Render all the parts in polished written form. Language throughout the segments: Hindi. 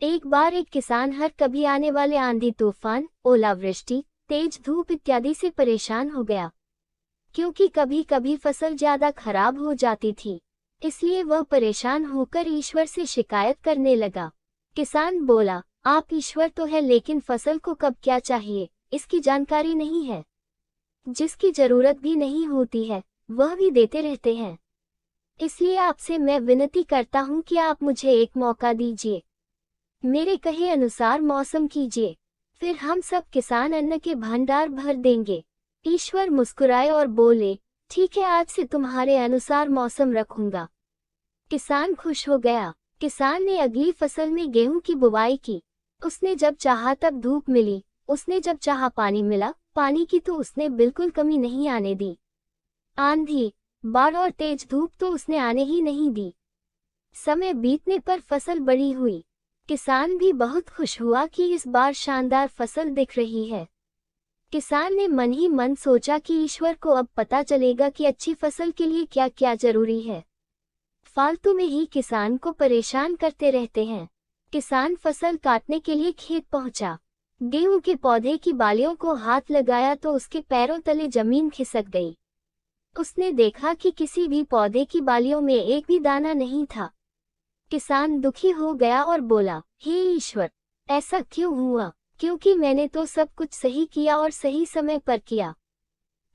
एक बार एक किसान हर कभी आने वाले आंधी तूफान, ओलावृष्टि, तेज धूप इत्यादि से परेशान हो गया, क्योंकि कभी कभी फसल ज्यादा खराब हो जाती थी। इसलिए वह परेशान होकर ईश्वर से शिकायत करने लगा। किसान बोला, आप ईश्वर तो है, लेकिन फसल को कब क्या चाहिए इसकी जानकारी नहीं है। जिसकी जरूरत भी नहीं होती है वह भी देते रहते हैं। इसलिए आपसे मैं विनती करता हूँ कि आप मुझे एक मौका दीजिए, मेरे कहे अनुसार मौसम कीजिए, फिर हम सब किसान अन्न के भंडार भर देंगे। ईश्वर मुस्कुराए और बोले, ठीक है, आज से तुम्हारे अनुसार मौसम रखूंगा। किसान खुश हो गया। किसान ने अगली फसल में गेहूं की बुवाई की। उसने जब चाहा तब धूप मिली, उसने जब चाहा पानी मिला। पानी की तो उसने बिल्कुल कमी नहीं आने दी। आंधी, बाढ़ और तेज धूप तो उसने आने ही नहीं दी। समय बीतने पर फसल बड़ी हुई। किसान भी बहुत खुश हुआ कि इस बार शानदार फसल दिख रही है। किसान ने मन ही मन सोचा कि ईश्वर को अब पता चलेगा कि अच्छी फसल के लिए क्या क्या जरूरी है। फालतू में ही किसान को परेशान करते रहते हैं। किसान फसल काटने के लिए खेत पहुंचा। गेहूं के पौधे की बालियों को हाथ लगाया तो उसके पैरों तले जमीन खिसक गई। उसने देखा कि किसी भी पौधे की बालियों में एक भी दाना नहीं था। किसान दुखी हो गया और बोला, हे ईश्वर, ऐसा क्यों हुआ? क्योंकि मैंने तो सब कुछ सही किया और सही समय पर किया।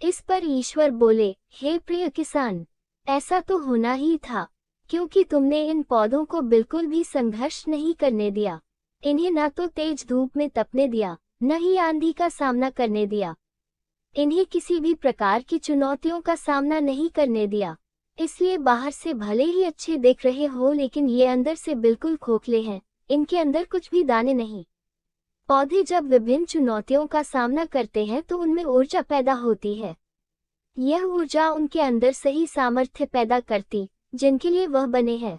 इस पर ईश्वर बोले, हे प्रिय किसान, ऐसा तो होना ही था, क्योंकि तुमने इन पौधों को बिल्कुल भी संघर्ष नहीं करने दिया। इन्हें न तो तेज धूप में तपने दिया, न ही आंधी का सामना करने दिया। इन्हें किसी भी प्रकार की चुनौतियों का सामना नहीं करने दिया। इसलिए बाहर से भले ही अच्छे दिख रहे हो, लेकिन ये अंदर से बिल्कुल खोखले हैं। इनके अंदर कुछ भी दाने नहीं। पौधे जब विभिन्न चुनौतियों का सामना करते हैं तो उनमें ऊर्जा पैदा होती है। यह ऊर्जा उनके अंदर सही सामर्थ्य पैदा करती, जिनके लिए वह बने हैं।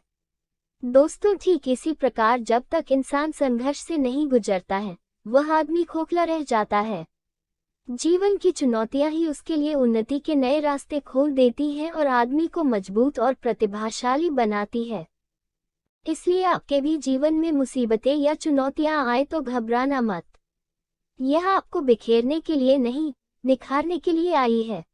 दोस्तों, ठीक इसी प्रकार जब तक इंसान संघर्ष से नहीं गुजरता है, वह आदमी खोखला रह जाता है। जीवन की चुनौतियां ही उसके लिए उन्नति के नए रास्ते खोल देती हैं और आदमी को मजबूत और प्रतिभाशाली बनाती है। इसलिए आपके भी जीवन में मुसीबतें या चुनौतियां आए तो घबराना मत। यह आपको बिखेरने के लिए नहीं, निखारने के लिए आई है।